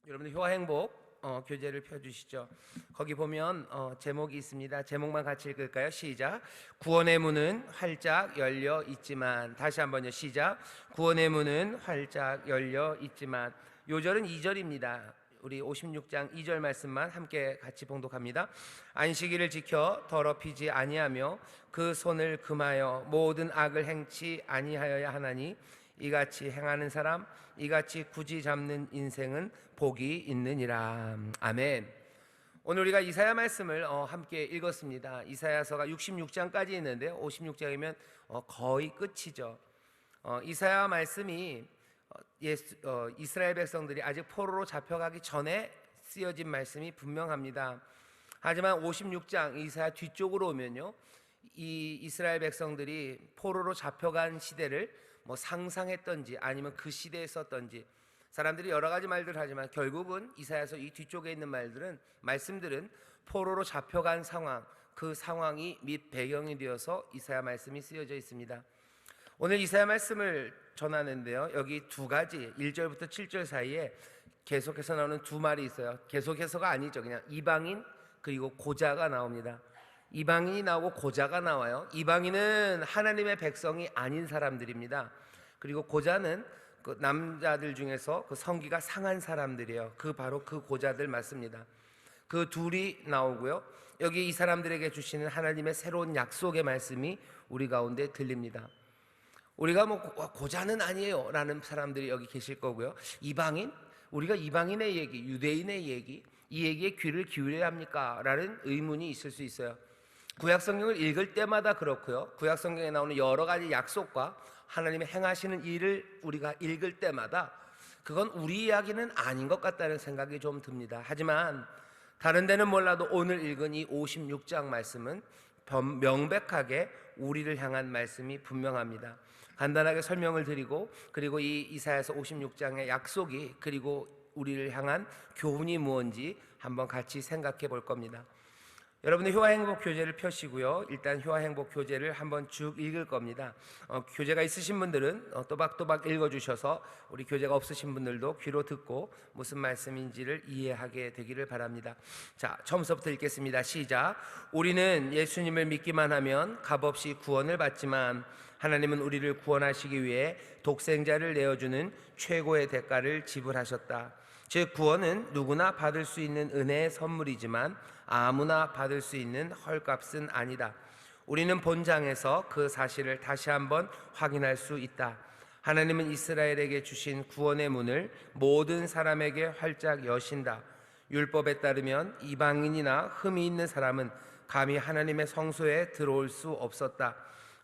여러분들 효화행복 교재를 펴주시죠. 거기 보면 제목이 있습니다. 제목만 같이 읽을까요? 시작. 구원의 문은 활짝 열려 있지만. 다시 한번요. 시작. 구원의 문은 활짝 열려 있지만. 요절은 2절입니다. 우리 56장 2절 말씀만 함께 같이 봉독합니다. 안식일을 지켜 더럽히지 아니하며 그 손을 금하여 모든 악을 행치 아니하여야 하나니 이같이 행하는 사람, 이같이 굳이 잡는 인생은 복이 있느니라. 아멘. 오늘 우리가 이사야 말씀을 함께 읽었습니다. 이사야서가 66장까지 있는데요, 56장이면 거의 끝이죠. 이사야 말씀이 이스라엘 백성들이 아직 포로로 잡혀가기 전에 쓰여진 말씀이 분명합니다. 하지만 56장 이사야 뒤쪽으로 오면요, 이 이스라엘 백성들이 포로로 잡혀간 시대를 상상했던지 아니면 그 시대에 썼던지 사람들이 여러 가지 말들을 하지만 결국은 이사야서 이 뒤쪽에 있는 말씀들은 포로로 잡혀간 상황, 그 상황이 및 배경이 되어서 이사야 말씀이 쓰여져 있습니다. 오늘 이사야 말씀을 전하는데요, 여기 두 가지 1절부터 7절 사이에 계속해서 나오는 두 말이 있어요. 계속해서가 아니죠. 그냥 이방인 그리고 고자가 나옵니다. 이방인이 나오고 고자가 나와요. 이방인은 하나님의 백성이 아닌 사람들입니다. 그리고 고자는 그 남자들 중에서 그 성기가 상한 사람들이에요. 바로 그 고자들 맞습니다. 그 둘이 나오고요, 여기 이 사람들에게 주시는 하나님의 새로운 약속의 말씀이 우리 가운데 들립니다. 우리가 고자는 아니에요 라는 사람들이 여기 계실 거고요, 이방인? 우리가 이방인의 얘기, 유대인의 얘기, 이 얘기에 귀를 기울여야 합니까? 라는 의문이 있을 수 있어요. 구약성경을 읽을 때마다 그렇고요, 구약성경에 나오는 여러 가지 약속과 하나님의 행하시는 일을 우리가 읽을 때마다 그건 우리 이야기는 아닌 것 같다는 생각이 좀 듭니다. 하지만 다른 데는 몰라도 오늘 읽은 이 56장 말씀은 명백하게 우리를 향한 말씀이 분명합니다. 간단하게 설명을 드리고, 그리고 이 이사야서 56장의 약속이 그리고 우리를 향한 교훈이 무엇인지 한번 같이 생각해 볼 겁니다. 여러분들 효화행복 교재를 펴시고요, 일단 효화행복 교재를 한번 쭉 읽을 겁니다. 교재가 있으신 분들은 또박또박 읽어주셔서 우리 교재가 없으신 분들도 귀로 듣고 무슨 말씀인지를 이해하게 되기를 바랍니다. 자, 처음부터 읽겠습니다. 시작. 우리는 예수님을 믿기만 하면 값없이 구원을 받지만 하나님은 우리를 구원하시기 위해 독생자를 내어주는 최고의 대가를 지불하셨다. 즉 구원은 누구나 받을 수 있는 은혜의 선물이지만 아무나 받을 수 있는 헐값은 아니다. 우리는 본장에서 그 사실을 다시 한번 확인할 수 있다. 하나님은 이스라엘에게 주신 구원의 문을 모든 사람에게 활짝 여신다. 율법에 따르면 이방인이나 흠이 있는 사람은 감히 하나님의 성소에 들어올 수 없었다.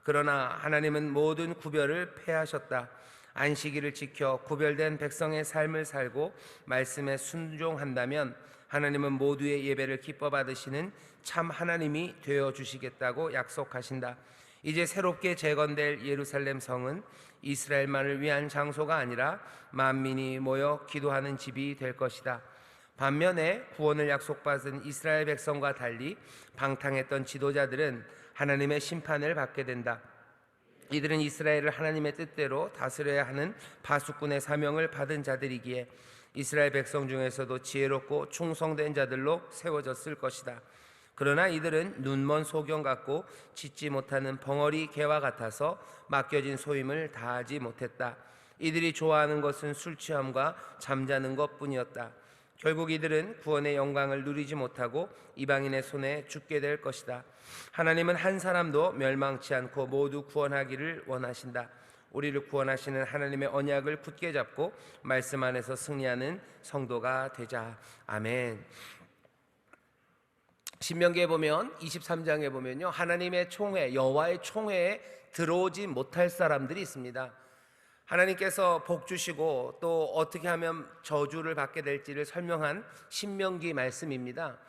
그러나 하나님은 모든 구별을 폐하셨다. 안식일을 지켜 구별된 백성의 삶을 살고 말씀에 순종한다면 하나님은 모두의 예배를 기뻐 받으시는 참 하나님이 되어주시겠다고 약속하신다. 이제 새롭게 재건될 예루살렘 성은 이스라엘만을 위한 장소가 아니라 만민이 모여 기도하는 집이 될 것이다. 반면에 구원을 약속받은 이스라엘 백성과 달리 방탕했던 지도자들은 하나님의 심판을 받게 된다. 이들은 이스라엘을 하나님의 뜻대로 다스려야 하는 파수꾼의 사명을 받은 자들이기에 이스라엘 백성 중에서도 지혜롭고 충성된 자들로 세워졌을 것이다. 그러나 이들은 눈먼 소경 같고 짖지 못하는 벙어리 개와 같아서 맡겨진 소임을 다하지 못했다. 이들이 좋아하는 것은 술 취함과 잠자는 것뿐이었다. 결국 이들은 구원의 영광을 누리지 못하고 이방인의 손에 죽게 될 것이다. 하나님은 한 사람도 멸망치 않고 모두 구원하기를 원하신다. 우리를 구원하시는 하나님의 언약을 굳게 잡고 말씀 안에서 승리하는 성도가 되자. 아멘. 신명기에 보면 23장에 보면요, 하나님의 총회, 여호와의 총회에 들어오지 못할 사람들이 있습니다. 하나님께서 복 주시고 또 어떻게 하면 저주를 받게 될지를 설명한 신명기 말씀입니다.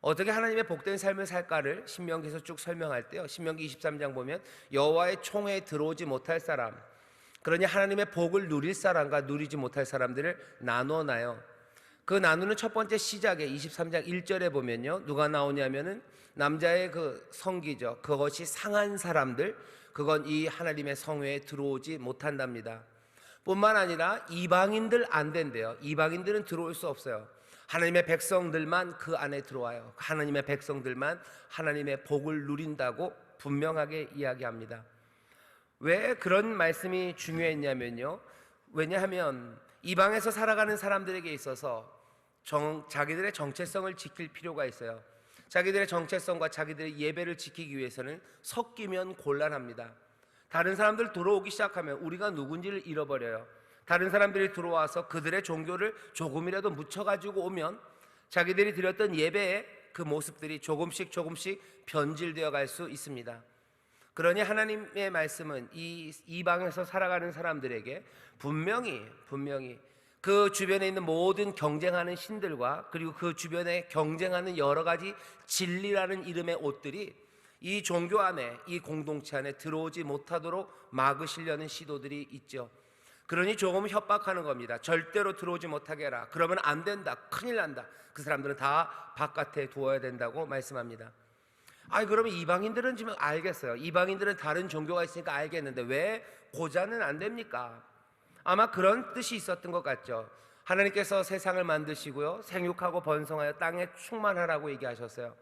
어떻게 하나님의 복된 삶을 살까를 신명기에서 쭉 설명할 때요, 신명기 23장 보면 여호와의 총회에 들어오지 못할 사람, 그러니 하나님의 복을 누릴 사람과 누리지 못할 사람들을 나눠놔요. 그 나누는 첫 번째 시작에 23장 1절에 보면요, 누가 나오냐면은 남자의 그 성기죠, 그것이 상한 사람들, 그건 이 하나님의 성회에 들어오지 못한답니다. 뿐만 아니라 이방인들 안 된대요. 이방인들은 들어올 수 없어요. 하나님의 백성들만 그 안에 들어와요. 하나님의 백성들만 하나님의 복을 누린다고 분명하게 이야기합니다. 왜 그런 말씀이 중요했냐면요, 왜냐하면 이방에서 살아가는 사람들에게 있어서 자기들의 정체성을 지킬 필요가 있어요. 자기들의 정체성과 자기들의 예배를 지키기 위해서는 섞이면 곤란합니다. 다른 사람들 들어오기 시작하면 우리가 누군지를 잃어버려요. 다른 사람들이 들어와서 그들의 종교를 조금이라도 묻혀가지고 오면 자기들이 드렸던 예배의 그 모습들이 조금씩 변질되어 갈 수 있습니다. 그러니 하나님의 말씀은 이 이방에서 살아가는 사람들에게 분명히 그 주변에 있는 모든 경쟁하는 신들과 그리고 그 주변에 경쟁하는 여러 가지 진리라는 이름의 옷들이 이 종교 안에, 이 공동체 안에 들어오지 못하도록 막으시려는 시도들이 있죠. 그러니 조금 협박하는 겁니다. 절대로 들어오지 못하게 해라. 그러면 안 된다. 큰일 난다. 그 사람들은 다 바깥에 두어야 된다고 말씀합니다. 그러면 이방인들은 지금 알겠어요. 이방인들은 다른 종교가 있으니까 알겠는데 왜 고자는 안 됩니까? 아마 그런 뜻이 있었던 것 같죠. 하나님께서 세상을 만드시고요, 생육하고 번성하여 땅에 충만하라고 얘기하셨어요.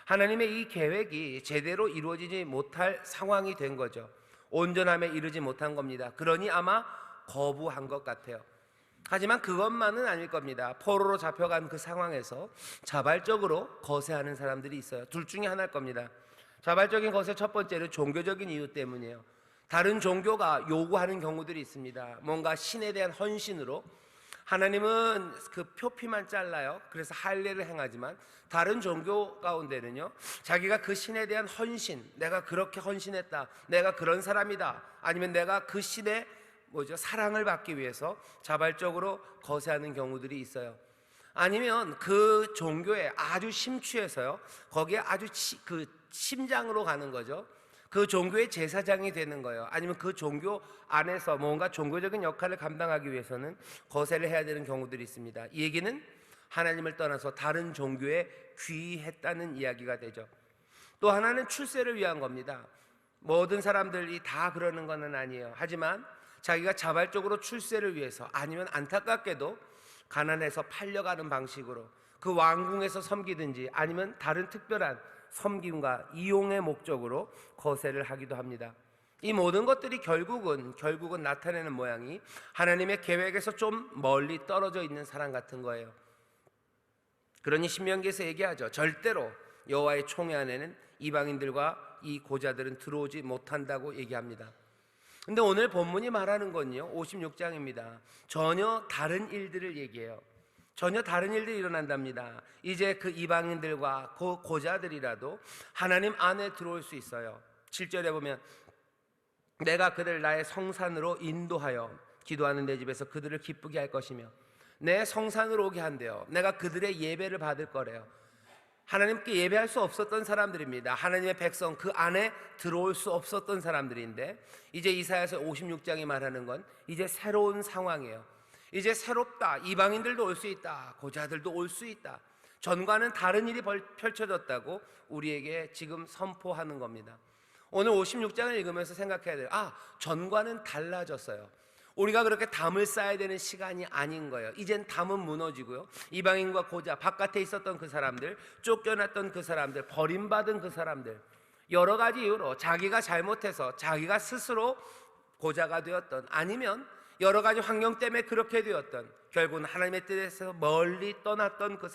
하나님의 이 계획이 제대로 이루어지지 못할 상황이 된 거죠. 온전함에 이르지 못한 겁니다. 그러니 아마 거부한 것 같아요. 하지만 그것만은 아닐 겁니다. 포로로 잡혀간 그 상황에서 자발적으로 거세하는 사람들이 있어요. 둘 중에 하나일 겁니다. 자발적인 거세 첫 번째는 종교적인 이유 때문이에요. 다른 종교가 요구하는 경우들이 있습니다. 뭔가 신에 대한 헌신으로, 하나님은 그 표피만 잘라요. 그래서 할례를 행하지만 다른 종교 가운데는요, 자기가 그 신에 대한 헌신, 내가 그렇게 헌신했다, 내가 그런 사람이다, 아니면 내가 그 신의 사랑을 받기 위해서 자발적으로 거세하는 경우들이 있어요. 아니면 그 종교에 아주 심취해서요, 거기에 아주 그 심장으로 가는 거죠. 그 종교의 제사장이 되는 거예요. 아니면 그 종교 안에서 뭔가 종교적인 역할을 감당하기 위해서는 거세를 해야 되는 경우들이 있습니다. 이 얘기는 하나님을 떠나서 다른 종교에 귀했다는 이야기가 되죠. 또 하나는 출세를 위한 겁니다. 모든 사람들이 다 그러는 것은 아니에요. 하지만 자기가 자발적으로 출세를 위해서, 아니면 안타깝게도 가난해서 팔려가는 방식으로 그 왕궁에서 섬기든지 아니면 다른 특별한 섬김과 이용의 목적으로 거세를 하기도 합니다. 이 모든 것들이 결국은 나타내는 모양이 하나님의 계획에서 좀 멀리 떨어져 있는 사람 같은 거예요. 그러니 신명기에서 얘기하죠. 절대로 여호와의 총회 안에는 이방인들과 이 고자들은 들어오지 못한다고 얘기합니다. 근데 오늘 본문이 말하는 건요, 56장입니다. 전혀 다른 일들을 얘기해요. 전혀 다른 일들이 일어난답니다. 이제 그 이방인들과 그 고자들이라도 하나님 안에 들어올 수 있어요. 7절에 보면 내가 그들 나의 성산으로 인도하여 기도하는 내 집에서 그들을 기쁘게 할 것이며 내 성산으로 오게 한대요. 내가 그들의 예배를 받을 거래요. 하나님께 예배할 수 없었던 사람들입니다. 하나님의 백성, 그 안에 들어올 수 없었던 사람들인데 이제 이사야서 56장이 말하는 건 이제 새로운 상황이에요. 이제 새롭다. 이방인들도 올 수 있다. 고자들도 올 수 있다. 전과는 다른 일이 펼쳐졌다고 우리에게 지금 선포하는 겁니다. 오늘 56장을 읽으면서 생각해야 돼요. 전과는 달라졌어요. 우리가 그렇게 담을 쌓아야 되는 시간이 아닌 거예요. 이젠 담은 무너지고요, 이방인과 고자, 바깥에 있었던 그 사람들, 쫓겨났던 그 사람들, 버림받은 그 사람들, 여러 가지 이유로 자기가 잘못해서 자기가 스스로 고자가 되었던, 아니면 여러 가지 환경 때문에 그렇게 되었던, 결국은 하나님의 뜻에서 멀리 떠났던 그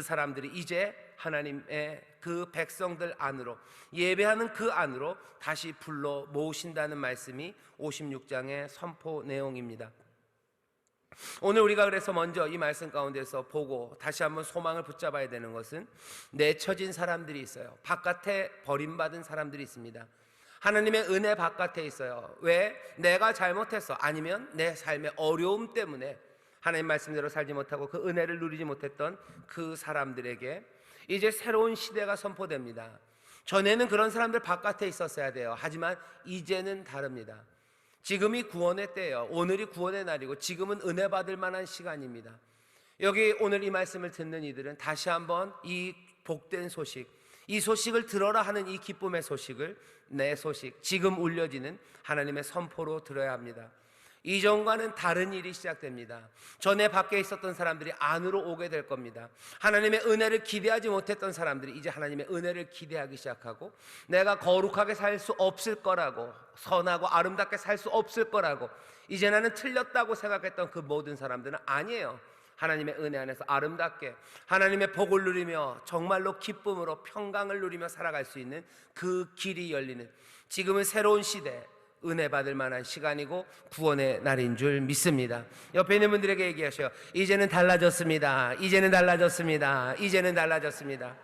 사람들이 이제 하나님의 그 백성들 안으로, 예배하는 그 안으로 다시 불러 모으신다는 말씀이 56장의 선포 내용입니다. 오늘 우리가 그래서 먼저 이 말씀 가운데서 보고 다시 한번 소망을 붙잡아야 되는 것은 내쳐진 사람들이 있어요. 바깥에 버림받은 사람들이 있습니다. 하나님의 은혜 바깥에 있어요. 왜? 내가 잘못해서, 아니면 내 삶의 어려움 때문에 하나님 말씀대로 살지 못하고 그 은혜를 누리지 못했던 그 사람들에게 이제 새로운 시대가 선포됩니다. 전에는 그런 사람들 바깥에 있었어야 돼요. 하지만 이제는 다릅니다. 지금이 구원의 때예요. 오늘이 구원의 날이고 지금은 은혜 받을 만한 시간입니다. 여기 오늘 이 말씀을 듣는 이들은 다시 한번 이 복된 소식, 이 소식을 들어라 하는 이 기쁨의 소식을, 내 소식, 지금 울려지는 하나님의 선포로 들어야 합니다. 이전과는 다른 일이 시작됩니다. 전에 밖에 있었던 사람들이 안으로 오게 될 겁니다. 하나님의 은혜를 기대하지 못했던 사람들이 이제 하나님의 은혜를 기대하기 시작하고, 내가 거룩하게 살 수 없을 거라고, 선하고 아름답게 살 수 없을 거라고 이제 나는 틀렸다고 생각했던 그 모든 사람들은 아니에요. 하나님의 은혜 안에서 아름답게 하나님의 복을 누리며 정말로 기쁨으로 평강을 누리며 살아갈 수 있는 그 길이 열리는, 지금은 새로운 시대, 은혜 받을 만한 시간이고 구원의 날인 줄 믿습니다. 옆에 있는 분들에게 얘기하셔요. 이제는 달라졌습니다. 이제는 달라졌습니다. 이제는 달라졌습니다.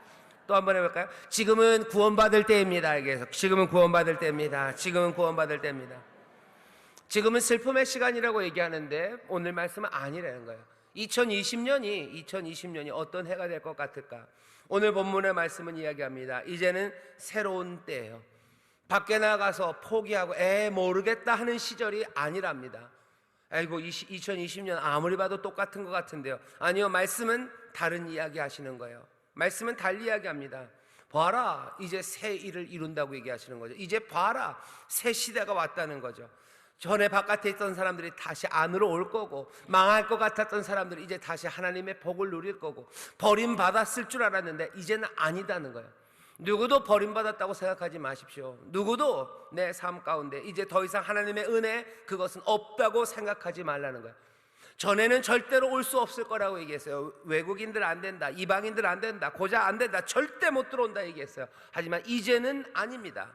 또 한번 해볼까요? 지금은 구원받을 때입니다. 얘기해서 지금은 구원받을 때입니다. 지금은 구원받을 때입니다. 지금은 슬픔의 시간이라고 얘기하는데 오늘 말씀은 아니라는 거예요. 2020년이 어떤 해가 될 것 같을까? 오늘 본문의 말씀은 이야기합니다. 이제는 새로운 때예요. 밖에 나가서 포기하고 모르겠다 하는 시절이 아니랍니다. 아이고 2020년 아무리 봐도 똑같은 것 같은데요. 아니요, 말씀은 다른 이야기 하시는 거예요. 말씀은 달리 이야기합니다. 봐라, 이제 새 일을 이룬다고 얘기하시는 거죠. 이제 봐라, 새 시대가 왔다는 거죠. 전에 바깥에 있던 사람들이 다시 안으로 올 거고, 망할 것 같았던 사람들이 이제 다시 하나님의 복을 누릴 거고, 버림받았을 줄 알았는데 이제는 아니다는 거예요. 누구도 버림받았다고 생각하지 마십시오. 누구도 내 삶 가운데 이제 더 이상 하나님의 은혜, 그것은 없다고 생각하지 말라는 거예요. 전에는 절대로 올 수 없을 거라고 얘기했어요. 외국인들 안 된다, 이방인들 안 된다, 고자 안 된다, 절대 못 들어온다 얘기했어요. 하지만 이제는 아닙니다.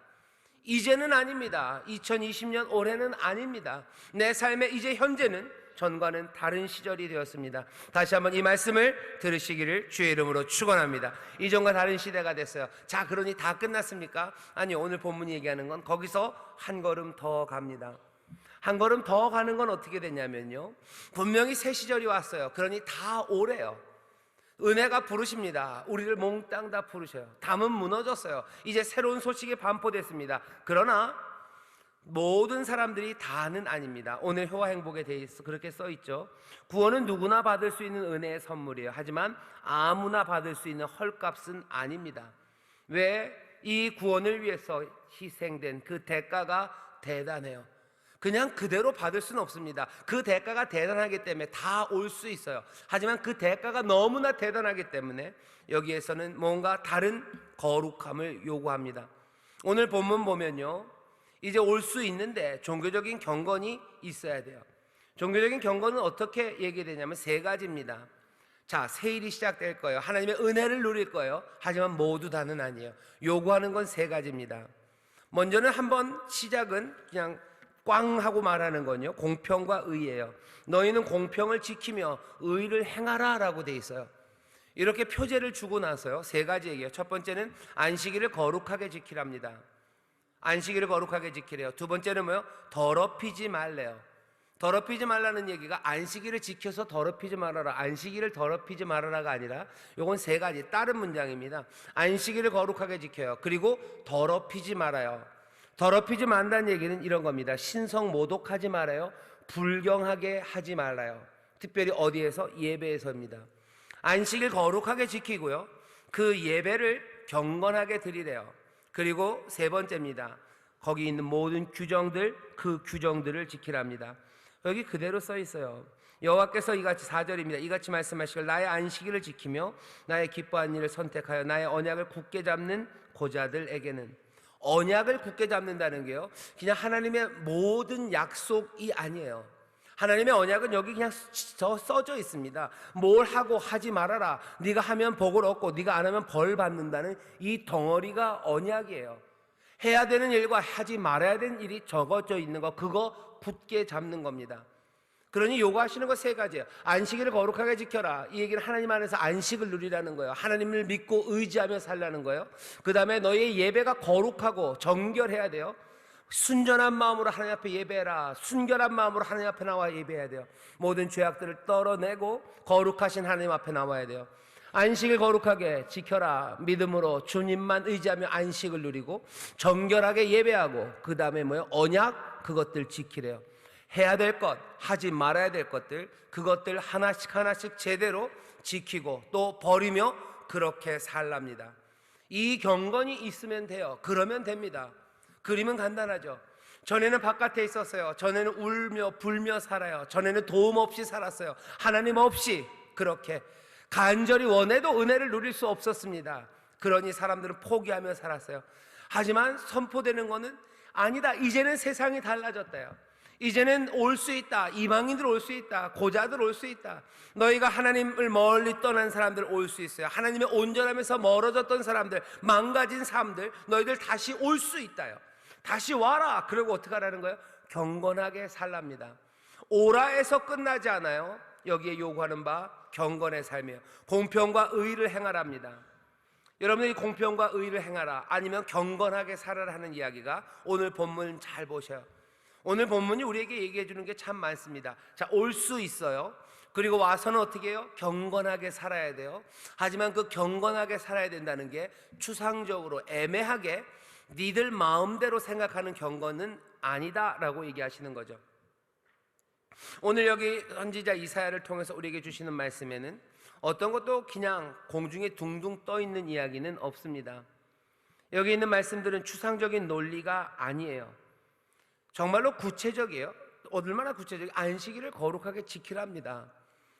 이제는 아닙니다. 2020년 올해는 아닙니다. 내 삶의 이제 현재는 전과는 다른 시절이 되었습니다. 다시 한번 이 말씀을 들으시기를 주의 이름으로 축원합니다. 이전과 다른 시대가 됐어요. 자, 그러니 다 끝났습니까? 아니요, 오늘 본문이 얘기하는 건 거기서 한 걸음 더 갑니다. 한 걸음 더 가는 건 어떻게 되냐면요, 분명히 새 시절이 왔어요. 그러니 다 오래요. 은혜가 부르십니다. 우리를 몽땅 다 부르셔요. 담은 무너졌어요. 이제 새로운 소식이 반포됐습니다. 그러나 모든 사람들이 다는 아닙니다. 오늘 효와 행복에 대해서 그렇게 써 있죠. 구원은 누구나 받을 수 있는 은혜의 선물이에요. 하지만 아무나 받을 수 있는 헐값은 아닙니다. 왜? 이 구원을 위해서 희생된 그 대가가 대단해요. 그냥 그대로 받을 수는 없습니다. 그 대가가 대단하기 때문에 다 올 수 있어요. 하지만 그 대가가 너무나 대단하기 때문에 여기에서는 뭔가 다른 거룩함을 요구합니다. 오늘 본문 보면요, 이제 올 수 있는데 종교적인 경건이 있어야 돼요. 종교적인 경건은 어떻게 얘기되냐면 세 가지입니다. 자, 새 일이 시작될 거예요. 하나님의 은혜를 누릴 거예요. 하지만 모두 다는 아니에요. 요구하는 건 세 가지입니다. 먼저는 한번 시작은 그냥 꽝 하고 말하는 건요, 공평과 의예요. 너희는 공평을 지키며 의를 행하라 라고 돼 있어요. 이렇게 표제를 주고 나서요, 세 가지 얘기예요. 첫 번째는 안식일을 거룩하게 지키랍니다. 안식일을 거룩하게 지키래요. 두 번째는 뭐요? 더럽히지 말래요. 더럽히지 말라는 얘기가 안식일을 지켜서 더럽히지 말아라, 안식일을 더럽히지 말아라가 아니라 요건 세 가지 다른 문장입니다. 안식일을 거룩하게 지켜요. 그리고 더럽히지 말아요. 더럽히지 말라는 얘기는 이런 겁니다. 신성 모독하지 말아요. 불경하게 하지 말아요. 특별히 어디에서? 예배에서입니다. 안식일 거룩하게 지키고요, 그 예배를 경건하게 드리래요. 그리고 세 번째입니다. 거기 있는 모든 규정들, 그 규정들을 지키랍니다. 여기 그대로 써 있어요. 여호와께서 이같이 4절입니다. 이같이 말씀하시길 나의 안식일을 지키며 나의 기뻐한 일을 선택하여 나의 언약을 굳게 잡는 고자들에게는, 언약을 굳게 잡는다는 게요, 그냥 하나님의 모든 약속이 아니에요. 하나님의 언약은 여기 그냥 써져 있습니다. 뭘 하고 하지 말아라, 네가 하면 복을 얻고 네가 안 하면 벌 받는다는 이 덩어리가 언약이에요. 해야 되는 일과 하지 말아야 되는 일이 적어져 있는 거, 그거 굳게 잡는 겁니다. 그러니 요구하시는 거 세 가지예요. 안식일을 거룩하게 지켜라, 이 얘기는 하나님 안에서 안식을 누리라는 거예요. 하나님을 믿고 의지하며 살라는 거예요. 그 다음에 너희의 예배가 거룩하고 정결해야 돼요. 순전한 마음으로 하나님 앞에 예배해라. 순결한 마음으로 하나님 앞에 나와 예배해야 돼요. 모든 죄악들을 떨어내고 거룩하신 하나님 앞에 나와야 돼요. 안식을 거룩하게 지켜라. 믿음으로 주님만 의지하며 안식을 누리고 정결하게 예배하고, 그 다음에 뭐예요? 언약, 그것들 지키래요. 해야 될 것, 하지 말아야 될 것들, 그것들 하나씩 하나씩 제대로 지키고 또 버리며 그렇게 살랍니다. 이 경건이 있으면 돼요. 그러면 됩니다. 그림은 간단하죠. 전에는 바깥에 있었어요. 전에는 울며 불며 살아요. 전에는 도움 없이 살았어요. 하나님 없이 그렇게 간절히 원해도 은혜를 누릴 수 없었습니다. 그러니 사람들은 포기하며 살았어요. 하지만 선포되는 것은 아니다. 이제는 세상이 달라졌다요. 이제는 올 수 있다. 이방인들 올 수 있다. 고자들 올 수 있다. 너희가 하나님을 멀리 떠난 사람들 올 수 있어요. 하나님의 온전함에서 멀어졌던 사람들, 망가진 사람들, 너희들 다시 올 수 있다요. 다시 와라. 그리고 어떻게 하라는 거예요? 경건하게 살랍니다. 오라에서 끝나지 않아요. 여기에 요구하는 바 경건의 삶이에요. 공평과 의를 행하랍니다. 여러분들이 공평과 의를 행하라, 아니면 경건하게 살아라 하는 이야기가 오늘 본문 잘 보셔요. 오늘 본문이 우리에게 얘기해 주는 게 참 많습니다. 자, 올 수 있어요. 그리고 와서는 어떻게 해요? 경건하게 살아야 돼요. 하지만 그 경건하게 살아야 된다는 게 추상적으로 애매하게 니들 마음대로 생각하는 경건은 아니다라고 얘기하시는 거죠. 오늘 여기 선지자 이사야를 통해서 우리에게 주시는 말씀에는 어떤 것도 그냥 공중에 둥둥 떠 있는 이야기는 없습니다. 여기 있는 말씀들은 추상적인 논리가 아니에요. 정말로 구체적이에요. 얼마나 구체적이에요? 안식일을 거룩하게 지키랍니다.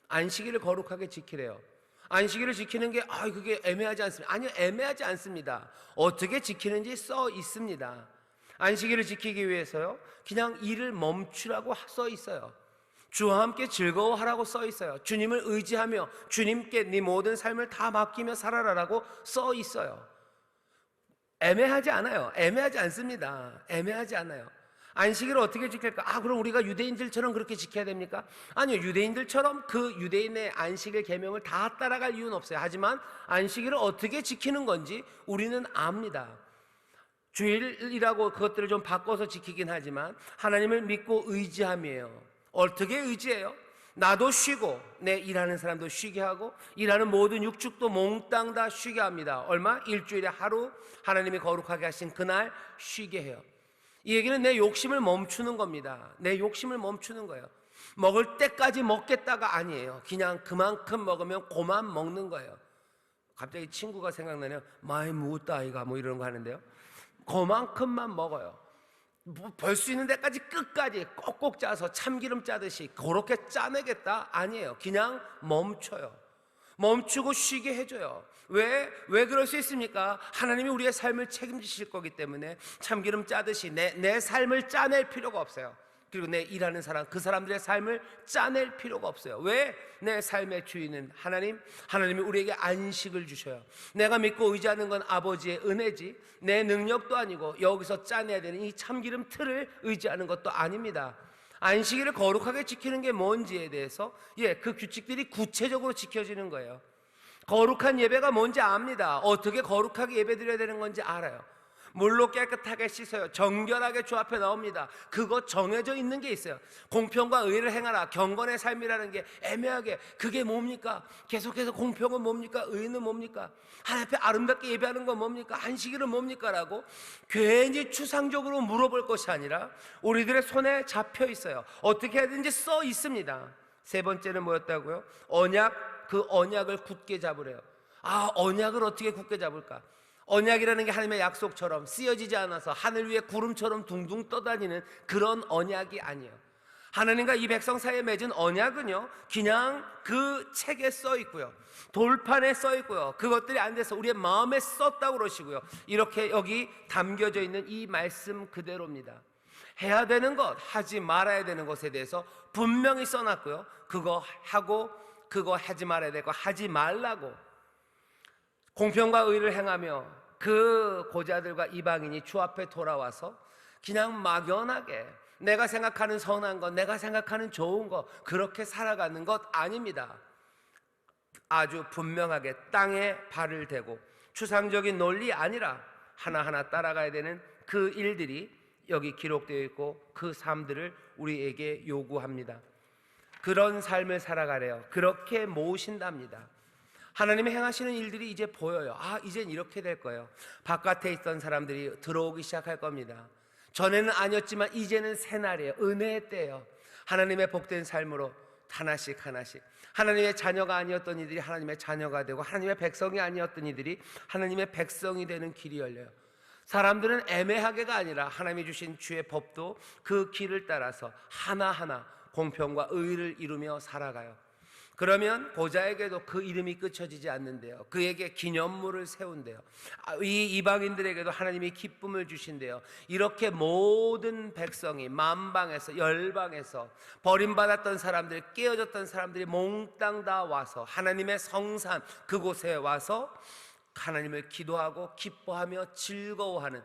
안식일을 거룩하게 지키래요. 안식일을 지키는 게 그게 애매하지 않습니다. 아니요, 애매하지 않습니다. 어떻게 지키는지 써 있습니다. 안식일을 지키기 위해서요, 그냥 일을 멈추라고 써 있어요. 주와 함께 즐거워하라고 써 있어요. 주님을 의지하며 주님께 네 모든 삶을 다 맡기며 살아라라고 써 있어요. 애매하지 않아요. 애매하지 않습니다. 애매하지 않아요. 안식일을 어떻게 지킬까? 그럼 우리가 유대인들처럼 그렇게 지켜야 됩니까? 아니요, 유대인들처럼 그 유대인의 안식일 계명을 다 따라갈 이유는 없어요. 하지만 안식일을 어떻게 지키는 건지 우리는 압니다. 주일이라고 그것들을 좀 바꿔서 지키긴 하지만 하나님을 믿고 의지함이에요. 어떻게 의지해요? 나도 쉬고 내 일하는 사람도 쉬게 하고 일하는 모든 육축도 몽땅 다 쉬게 합니다. 얼마? 일주일에 하루 하나님이 거룩하게 하신 그날 쉬게 해요. 이 얘기는 내 욕심을 멈추는 겁니다. 내 욕심을 멈추는 거예요. 먹을 때까지 먹겠다가 아니에요. 그냥 그만큼 먹으면 그만 먹는 거예요. 갑자기 친구가 생각나네요. 많이 묻다 아이가 뭐 이런 거 하는데요, 그만큼만 먹어요. 벌 수 있는 데까지 끝까지 꼭꼭 짜서 참기름 짜듯이 그렇게 짜내겠다 아니에요. 그냥 멈춰요. 멈추고 쉬게 해줘요. 왜 그럴 수 있습니까? 하나님이 우리의 삶을 책임지실 거기 때문에 참기름 짜듯이 내 삶을 짜낼 필요가 없어요. 그리고 내 일하는 사람, 그 사람들의 삶을 짜낼 필요가 없어요. 왜? 내 삶의 주인은 하나님이 우리에게 안식을 주셔요. 내가 믿고 의지하는 건 아버지의 은혜지 내 능력도 아니고 여기서 짜내야 되는 이 참기름 틀을 의지하는 것도 아닙니다. 안식일을 거룩하게 지키는 게 뭔지에 대해서 그 규칙들이 구체적으로 지켜지는 거예요. 거룩한 예배가 뭔지 압니다. 어떻게 거룩하게 예배드려야 되는 건지 알아요. 물로 깨끗하게 씻어요. 정결하게 주 앞에 나옵니다. 그거 정해져 있는 게 있어요. 공평과 의를 행하라. 경건의 삶이라는 게 애매하게 그게 뭡니까? 계속해서 공평은 뭡니까? 의는 뭡니까? 하나님 앞에 아름답게 예배하는 건 뭡니까? 안식일은 뭡니까? 라고 괜히 추상적으로 물어볼 것이 아니라 우리들의 손에 잡혀 있어요. 어떻게 하든지 써 있습니다. 세 번째는 뭐였다고요? 언약, 그 언약을 굳게 잡으래요. 언약을 어떻게 굳게 잡을까? 언약이라는 게 하나님의 약속처럼 쓰여지지 않아서 하늘 위에 구름처럼 둥둥 떠다니는 그런 언약이 아니에요. 하나님과 이 백성 사이에 맺은 언약은요, 그냥 그 책에 써 있고요, 돌판에 써 있고요, 그것들이 안 돼서 우리의 마음에 썼다고 그러시고요, 이렇게 여기 담겨져 있는 이 말씀 그대로입니다. 해야 되는 것, 하지 말아야 되는 것에 대해서 분명히 써놨고요, 그거 하고 그거 하지 말아야 되고 하지 말라고. 공평과 의를 행하며 그 고자들과 이방인이 주 앞에 돌아와서 그냥 막연하게 내가 생각하는 선한 것, 내가 생각하는 좋은 것, 그렇게 살아가는 것 아닙니다. 아주 분명하게 땅에 발을 대고 추상적인 논리 아니라 하나하나 따라가야 되는 그 일들이 여기 기록되어 있고 그 삶들을 우리에게 요구합니다. 그런 삶을 살아가래요. 그렇게 모으신답니다. 하나님이 행하시는 일들이 이제 보여요. 이젠 이렇게 될 거예요. 바깥에 있던 사람들이 들어오기 시작할 겁니다. 전에는 아니었지만 이제는 새날이에요. 은혜의 때예요. 하나님의 복된 삶으로 하나씩 하나님의 자녀가 아니었던 이들이 하나님의 자녀가 되고 하나님의 백성이 아니었던 이들이 하나님의 백성이 되는 길이 열려요. 사람들은 애매하게가 아니라 하나님이 주신 주의 법도 그 길을 따라서 하나하나 공평과 의를 이루며 살아가요. 그러면 보좌에게도 그 이름이 끝쳐지지 않는데요, 그에게 기념물을 세운대요. 이 이방인들에게도 하나님이 기쁨을 주신대요. 이렇게 모든 백성이 만방에서 열방에서 버림받았던 사람들, 깨어졌던 사람들이 몽땅 다 와서 하나님의 성산 그곳에 와서 하나님을 기도하고 기뻐하며 즐거워하는,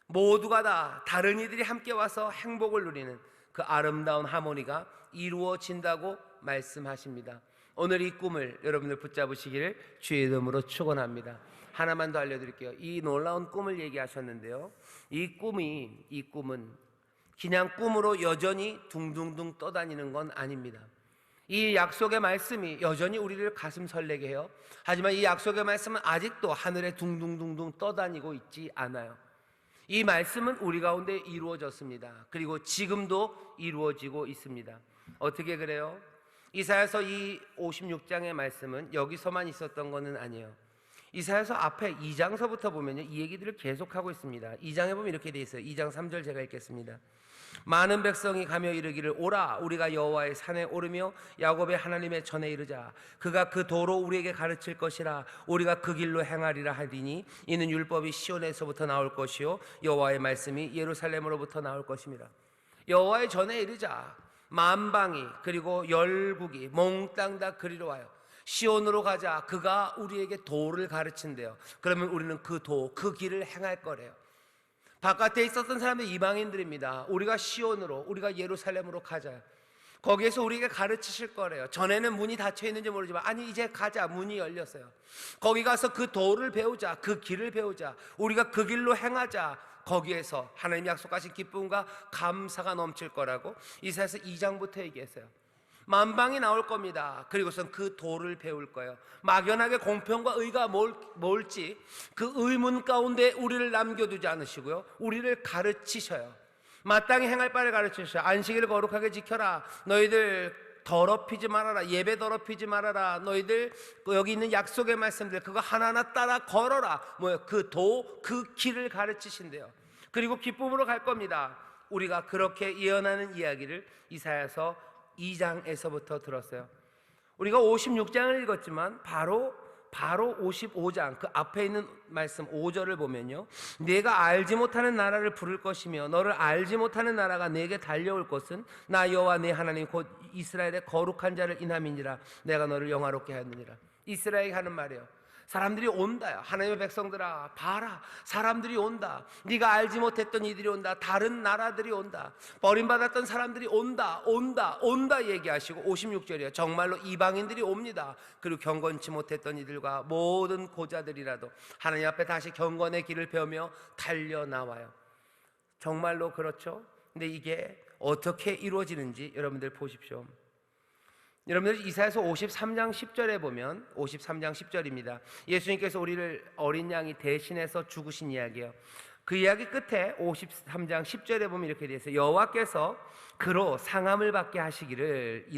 모두가 다 다른 이들이 함께 와서 행복을 누리는 그 아름다운 하모니가 이루어진다고 말씀하십니다. 오늘 이 꿈을 여러분들 붙잡으시기를 주의 이름으로 축원합니다. 하나만 더 알려드릴게요. 이 놀라운 꿈을 얘기하셨는데요, 이 꿈은 그냥 꿈으로 여전히 둥둥둥 떠다니는 건 아닙니다. 이 약속의 말씀이 여전히 우리를 가슴 설레게 해요. 하지만 이 약속의 말씀은 아직도 하늘에 둥둥둥둥 떠다니고 있지 않아요. 이 말씀은 우리 가운데 이루어졌습니다. 그리고 지금도 이루어지고 있습니다. 어떻게 그래요? 이사야서 이 56장의 말씀은 여기서만 있었던 것은 아니에요. 이사야서 앞에 2장서부터 보면요, 이 얘기들을 계속하고 있습니다. 2장에 보면 이렇게 돼 있어요. 2장 3절 제가 읽겠습니다. 많은 백성이 가며 이르기를, 오라 우리가 여호와의 산에 오르며 야곱의 하나님의 전에 이르자. 그가 그 도로 우리에게 가르칠 것이라. 우리가 그 길로 행하리라 하리니 이는 율법이 시온에서부터 나올 것이요 여호와의 말씀이 예루살렘으로부터 나올 것입니다. 여호와의 전에 이르자. 만방이 그리고 열국이 몽땅 다 그리로 와요. 시온으로 가자. 그가 우리에게 도를 가르친대요. 그러면 우리는 그 도, 그 길을 행할 거래요. 바깥에 있었던 사람들 이방인들입니다. 우리가 시온으로, 우리가 예루살렘으로 가자. 거기에서 우리에게 가르치실 거래요. 전에는 문이 닫혀 있는지 모르지만 아니 이제 가자, 문이 열렸어요. 거기 가서 그 도를 배우자, 그 길을 배우자, 우리가 그 길로 행하자. 거기에서 하나님 약속하신 기쁨과 감사가 넘칠 거라고 이사야서 2장부터 얘기했어요. 만방이 나올 겁니다. 그리고선 그 도를 배울 거예요. 막연하게 공평과 의가 뭘지 그 의문 가운데 우리를 남겨두지 않으시고요, 우리를 가르치셔요. 마땅히 행할 바를 가르치셔요. 안식일을 거룩하게 지켜라. 너희들 더럽히지 말아라. 예배 더럽히지 말아라. 너희들 여기 있는 약속의 말씀들 그거 하나하나 따라 걸어라. 그 도, 그 길을 가르치신대요. 그리고 기쁨으로 갈 겁니다. 우리가 그렇게 예언하는 이야기를 이사야서 2장에서부터 들었어요. 우리가 56장을 읽었지만 바로 55장 그 앞에 있는 말씀 5절을 보면요, 내가 알지 못하는 나라를 부를 것이며 너를 알지 못하는 나라가 내게 달려올 것은 나 여호와 내 하나님 곧 이스라엘의 거룩한 자를 인함이니라. 내가 너를 영화롭게 하느니라. 이스라엘이 하는 말이에요. 사람들이 온다요. 하나님의 백성들아 봐라, 사람들이 온다. 네가 알지 못했던 이들이 온다. 다른 나라들이 온다. 버림받았던 사람들이 온다 얘기하시고 56절이에요. 정말로 이방인들이 옵니다. 그리고 경건치 못했던 이들과 모든 고자들이라도 하나님 앞에 다시 경건의 길을 배우며 달려나와요. 정말로 그렇죠. 근데 이게 어떻게 이루어지는지 여러분들 보십시오. 여러분들 이사야서 53장 10절에 보면 53장 10절입니다. 예수님께서 우리를 어린 양이 대신해서 죽으신 이야기예요. 그 이야기 끝에 53장 10절에 보면 이렇게 되어 있어요. 여호와께서 그로 상함을 받게 하시기를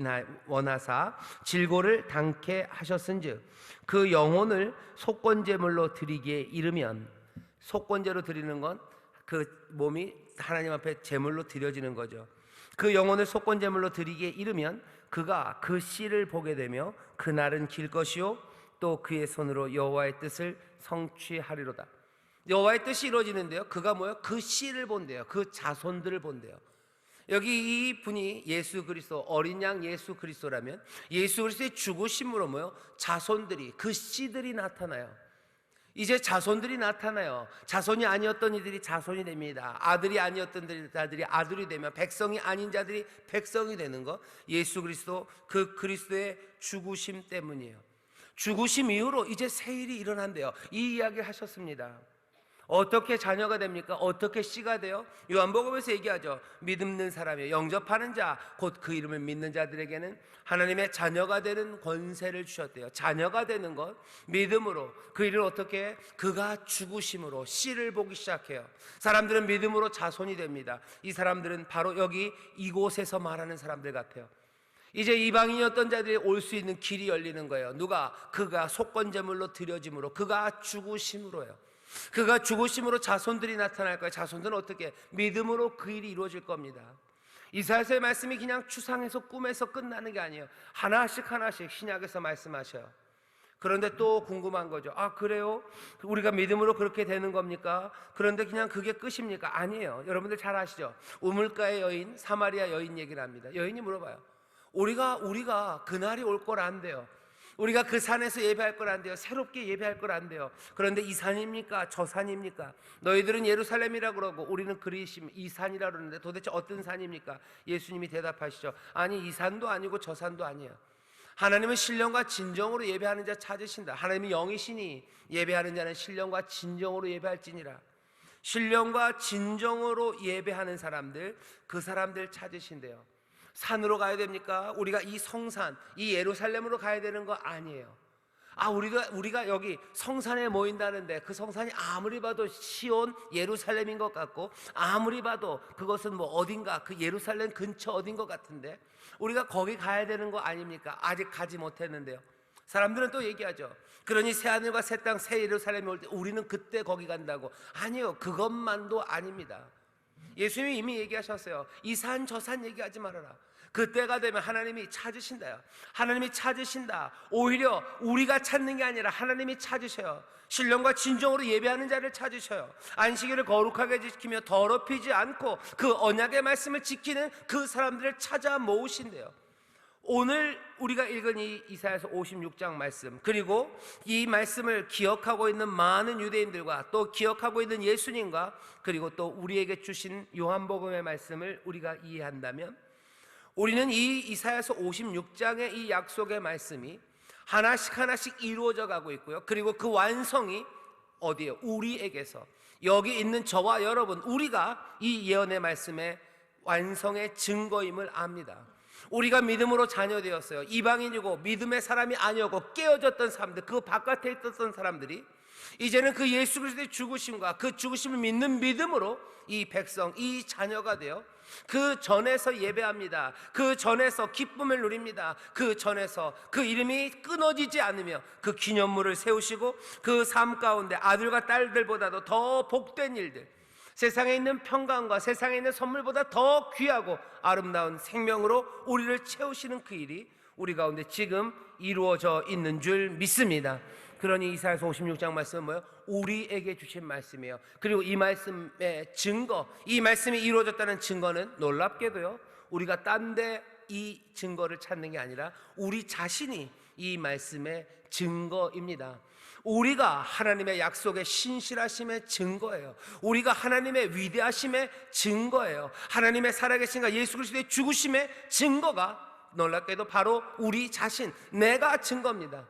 원하사 질고를 당케 하셨은즉 그 영혼을 속건제물로 드리기에 이르면, 속건제로 드리는 건 그 몸이 하나님 앞에 제물로 드려지는 거죠. 그 영혼을 속건제물로 드리기에 이르면 그가 그 씨를 보게 되며 그날은 길 것이요 또 그의 손으로 여호와의 뜻을 성취하리로다. 여호와의 뜻이 이루어지는데요, 그가 뭐예요? 그 씨를 본대요. 그 자손들을 본대요. 여기 이 분이 예수 그리스도, 어린 양 예수 그리스도라면 예수 그리스도의 죽으심으로 뭐예요? 자손들이, 그 씨들이 나타나요. 이제 자손들이 나타나요. 자손이 아니었던 이들이 자손이 됩니다. 아들이 아니었던 자들이 아들이 되면 백성이 아닌 자들이 백성이 되는 것, 예수 그리스도, 그 그리스도의 죽으심 때문이에요. 죽으심 이후로 이제 새 일이 일어난대요. 이 이야기를 하셨습니다. 어떻게 자녀가 됩니까? 어떻게 씨가 돼요? 요한복음에서 얘기하죠. 믿는 사람이에요. 영접하는 자, 곧 그 이름을 믿는 자들에게는 하나님의 자녀가 되는 권세를 주셨대요. 자녀가 되는 것, 믿음으로. 그 일을 어떻게 해? 그가 죽으심으로 씨를 보기 시작해요. 사람들은 믿음으로 자손이 됩니다. 이 사람들은 바로 여기 이곳에서 말하는 사람들 같아요. 이제 이방인이었던 자들이 올 수 있는 길이 열리는 거예요. 누가? 그가 속건제물로 드려짐으로, 그가 죽으심으로요. 그가 죽으심으로 자손들이 나타날 거예요. 자손들은 어떻게? 믿음으로 그 일이 이루어질 겁니다. 이사야서의 말씀이 그냥 추상에서 꿈에서 끝나는 게 아니에요. 하나씩 하나씩 신약에서 말씀하셔요. 그런데 또 궁금한 거죠. 아, 그래요? 우리가 믿음으로 그렇게 되는 겁니까? 그런데 그냥 그게 끝입니까? 아니에요. 여러분들 잘 아시죠? 우물가의 여인, 사마리아 여인 얘기를 합니다. 여인이 물어봐요. 우리가 그날이 올 걸 안돼요. 우리가 그 산에서 예배할 걸 안돼요. 새롭게 예배할 걸 안돼요. 그런데 이 산입니까? 저 산입니까? 너희들은 예루살렘이라고 그러고 우리는 그리심 이 산이라고 그러는데 도대체 어떤 산입니까? 예수님이 대답하시죠. 아니, 이 산도 아니고 저 산도 아니에요. 하나님은 신령과 진정으로 예배하는 자 찾으신다. 하나님이 영이시니 예배하는 자는 신령과 진정으로 예배할지니라. 신령과 진정으로 예배하는 사람들, 그 사람들 찾으신대요. 산으로 가야 됩니까? 우리가 이 성산, 이 예루살렘으로 가야 되는 거 아니에요. 아, 우리가 여기 성산에 모인다는데 그 성산이 아무리 봐도 시온 예루살렘인 것 같고, 아무리 봐도 그것은 뭐 어딘가 그 예루살렘 근처 어딘 것 같은데 우리가 거기 가야 되는 거 아닙니까? 아직 가지 못했는데요. 사람들은 또 얘기하죠. 그러니 새하늘과 새 땅 새 예루살렘이 올 때 우리는 그때 거기 간다고. 아니요, 그것만도 아닙니다. 예수님이 이미 얘기하셨어요. 이 산 저 산 얘기하지 말아라. 그때가 되면 하나님이 찾으신다요. 하나님이 찾으신다. 오히려 우리가 찾는 게 아니라 하나님이 찾으셔요. 신령과 진정으로 예배하는 자를 찾으셔요. 안식일을 거룩하게 지키며 더럽히지 않고 그 언약의 말씀을 지키는 그 사람들을 찾아 모으신대요. 오늘 우리가 읽은 이 이사야서 56장 말씀, 그리고 이 말씀을 기억하고 있는 많은 유대인들과 또 기억하고 있는 예수님과 그리고 또 우리에게 주신 요한복음의 말씀을 우리가 이해한다면, 우리는 이 이사야서 56장의 이 약속의 말씀이 하나씩 하나씩 이루어져 가고 있고요. 그리고 그 완성이 어디에요? 우리에게서, 여기 있는 저와 여러분, 우리가 이 예언의 말씀의 완성의 증거임을 압니다. 우리가 믿음으로 자녀되었어요. 이방인이고 믿음의 사람이 아니었고 깨어졌던 사람들, 그 바깥에 있었던 사람들이 이제는 그 예수 그리스도의 죽으심과 그 죽으심을 믿는 믿음으로 이 백성, 이 자녀가 되어 그 전에서 예배합니다. 그 전에서 기쁨을 누립니다. 그 전에서 그 이름이 끊어지지 않으며 그 기념물을 세우시고 그 삶 가운데 아들과 딸들보다도 더 복된 일들, 세상에 있는 평강과 세상에 있는 선물보다 더 귀하고 아름다운 생명으로 우리를 채우시는 그 일이 우리 가운데 지금 이루어져 있는 줄 믿습니다. 그러니 이사야서 56장 말씀은 뭐예요? 우리에게 주신 말씀이에요. 그리고 이 말씀의 증거, 이 말씀이 이루어졌다는 증거는 놀랍게도요, 우리가 딴 데 이 증거를 찾는 게 아니라 우리 자신이 이 말씀의 증거입니다. 우리가 하나님의 약속의 신실하심의 증거예요. 우리가 하나님의 위대하심의 증거예요. 하나님의 살아계신과 예수 그리스도의 죽으심의 증거가 놀랍게도 바로 우리 자신, 내가 증거입니다.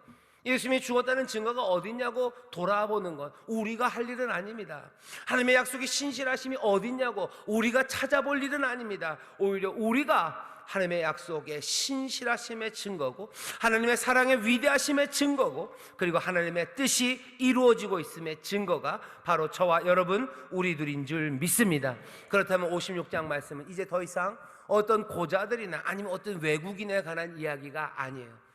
예수님이 죽었다는 증거가 어딨냐고 돌아보는 것, 우리가 할 일은 아닙니다. 하나님의 약속의 신실하심이 어딨냐고 우리가 찾아볼 일은 아닙니다. 오히려 우리가 하나님의 약속의 신실하심의 증거고, 하나님의 사랑의 위대하심의 증거고, 그리고 하나님의 뜻이 이루어지고 있음의 증거가 바로 저와 여러분 우리들인 줄 믿습니다. 그렇다면 56장 말씀은 이제 더 이상 어떤 고자들이나 아니면 어떤 외국인에 관한 이야기가 아니에요.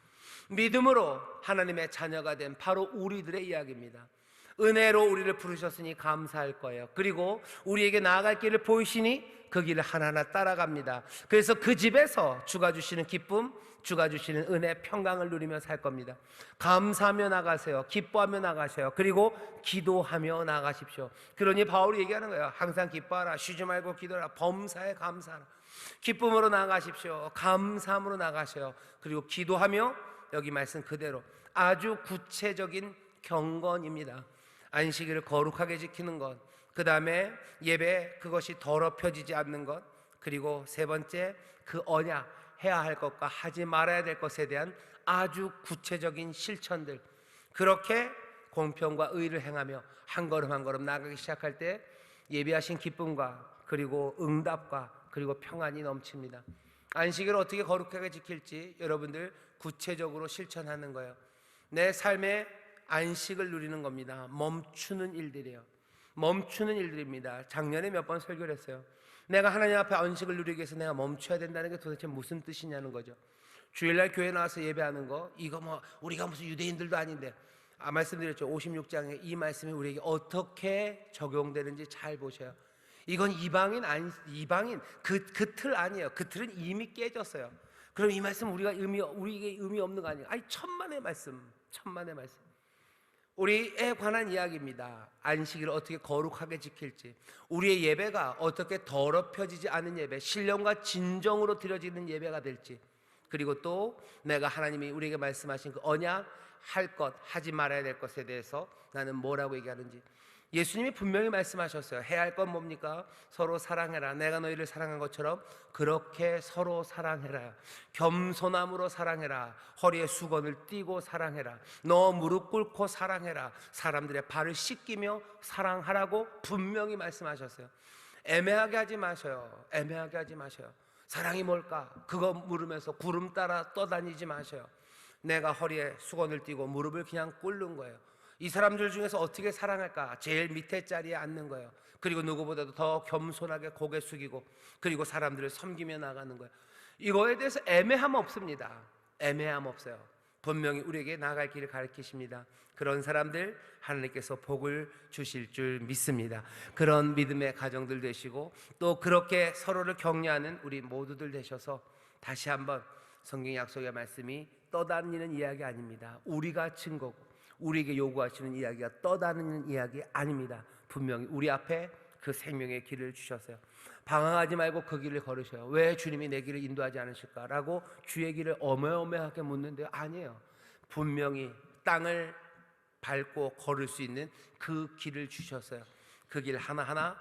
믿음으로 하나님의 자녀가 된 바로 우리들의 이야기입니다. 은혜로 우리를 부르셨으니 감사할 거예요. 그리고 우리에게 나아갈 길을 보이시니 그 길을 하나하나 따라갑니다. 그래서 그 집에서 주가 주시는 기쁨, 주가 주시는 은혜, 평강을 누리며 살 겁니다. 감사하며 나가세요. 기뻐하며 나가세요. 그리고 기도하며 나가십시오. 그러니 바울이 얘기하는 거예요. 항상 기뻐하라, 쉬지 말고 기도하라, 범사에 감사하라. 기쁨으로 나가십시오. 감사함으로 나가셔요. 그리고 기도하며, 여기 말씀 그대로 아주 구체적인 경건입니다. 안식일을 거룩하게 지키는 것, 그 다음에 예배, 그것이 더럽혀지지 않는 것, 그리고 세 번째 그 언약, 해야 할 것과 하지 말아야 될 것에 대한 아주 구체적인 실천들, 그렇게 공평과 의를 행하며 한 걸음 한 걸음 나가기 시작할 때 예비하신 기쁨과 그리고 응답과 그리고 평안이 넘칩니다. 안식일을 어떻게 거룩하게 지킬지 여러분들 구체적으로 실천하는 거예요. 내 삶의 안식을 누리는 겁니다. 멈추는 일들이에요. 멈추는 일들입니다. 작년에 몇 번 설교를 했어요. 내가 하나님 앞에 안식을 누리기 위해서 내가 멈춰야 된다는 게 도대체 무슨 뜻이냐는 거죠. 주일날 교회 나와서 예배하는 거, 이거 뭐 우리가 무슨 유대인들도 아닌데 말씀드렸죠. 56장에 이 말씀이 우리에게 어떻게 적용되는지 잘 보셔요. 이건 이방인 그 틀 아니에요. 그 틀은 이미 깨졌어요. 그럼 이 말씀 우리에게 의미 없는 거 아니에요? 아니, 천만의 말씀. 우리에 관한 이야기입니다. 안식일을 어떻게 거룩하게 지킬지, 우리의 예배가 어떻게 더럽혀지지 않은 예배, 신령과 진정으로 드려지는 예배가 될지, 그리고 또 내가 하나님이 우리에게 말씀하신 그 언약, 할 것, 하지 말아야 될 것에 대해서 나는 뭐라고 얘기하는지. 예수님이 분명히 말씀하셨어요. 해야 할 건 뭡니까? 서로 사랑해라. 내가 너희를 사랑한 것처럼 그렇게 서로 사랑해라. 겸손함으로 사랑해라. 허리에 수건을 띠고 사랑해라. 너 무릎 꿇고 사랑해라. 사람들의 발을 씻기며 사랑하라고 분명히 말씀하셨어요. 애매하게 하지 마셔요. 사랑이 뭘까? 그거 물으면서 구름 따라 떠다니지 마셔요. 내가 허리에 수건을 띠고 무릎을 그냥 꿇는 거예요. 이 사람들 중에서 어떻게 사랑할까? 제일 밑에 자리에 앉는 거예요. 그리고 누구보다도 더 겸손하게 고개 숙이고, 그리고 사람들을 섬기며 나가는 거예요. 이거에 대해서 애매함 없습니다. 애매함 없어요. 분명히 우리에게 나갈 길을 가르치십니다. 그런 사람들 하나님께서 복을 주실 줄 믿습니다. 그런 믿음의 가정들 되시고, 또 그렇게 서로를 격려하는 우리 모두들 되셔서 다시 한번 성경 약속의 말씀이 떠다니는 이야기 아닙니다. 우리가 증거고 우리에게 요구하시는 이야기가 떠다니는 이야기 아닙니다. 분명히 우리 앞에 그 생명의 길을 주셨어요. 방황하지 말고 그 길을 걸으셔요. 왜 주님이 내 길을 인도하지 않으실까라고 주의 길을 어메어메하게 묻는데요, 아니에요. 분명히 땅을 밟고 걸을 수 있는 그 길을 주셨어요. 그 길 하나하나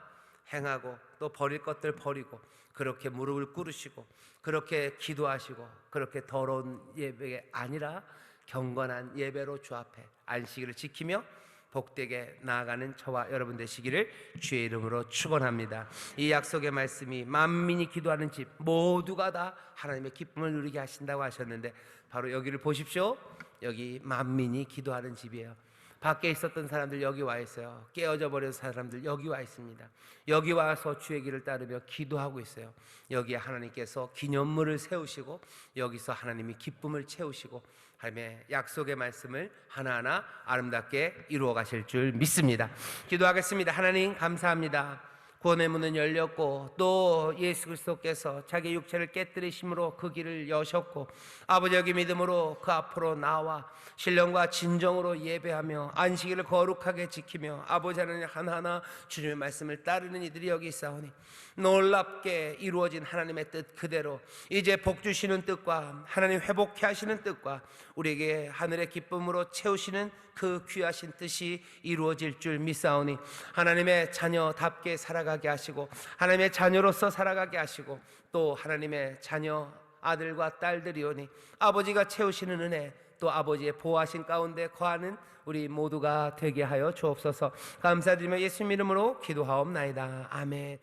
행하고, 또 버릴 것들 버리고, 그렇게 무릎을 꿇으시고, 그렇게 기도하시고, 그렇게 더러운 예배가 아니라 경건한 예배로 주 앞에 안식일을 지키며 복되게 나아가는 저와 여러분 되시기를 주의 이름으로 축원합니다. 이 약속의 말씀이 만민이 기도하는 집, 모두가 다 하나님의 기쁨을 누리게 하신다고 하셨는데, 바로 여기를 보십시오. 여기 만민이 기도하는 집이에요. 밖에 있었던 사람들 여기 와 있어요. 깨어져 버린 사람들 여기 와 있습니다. 여기 와서 주의 길을 따르며 기도하고 있어요. 여기에 하나님께서 기념물을 세우시고, 여기서 하나님이 기쁨을 채우시고, 하나님의 약속의 말씀을 하나하나 아름답게 이루어 가실 줄 믿습니다. 기도하겠습니다. 하나님 감사합니다. 구원의 문은 열렸고, 또 예수 그리스도께서 자기 육체를 깨뜨리심으로 그 길을 여셨고, 아버지 여기 믿음으로 그 앞으로 나와 신령과 진정으로 예배하며 안식일을 거룩하게 지키며 아버지 하나님 하나하나 주님의 말씀을 따르는 이들이 여기 있사오니, 놀랍게 이루어진 하나님의 뜻 그대로 이제 복 주시는 뜻과 하나님 회복케 하시는 뜻과 우리에게 하늘의 기쁨으로 채우시는 그 귀하신 뜻이 이루어질 줄 믿사오니, 하나님의 자녀답게 살아가게 하시고, 하나님의 자녀로서 살아가게 하시고, 또 하나님의 자녀 아들과 딸들이오니 아버지가 채우시는 은혜, 또 아버지의 보호하신 가운데 거하는 우리 모두가 되게 하여 주옵소서. 감사드리며 예수님 이름으로 기도하옵나이다. 아멘.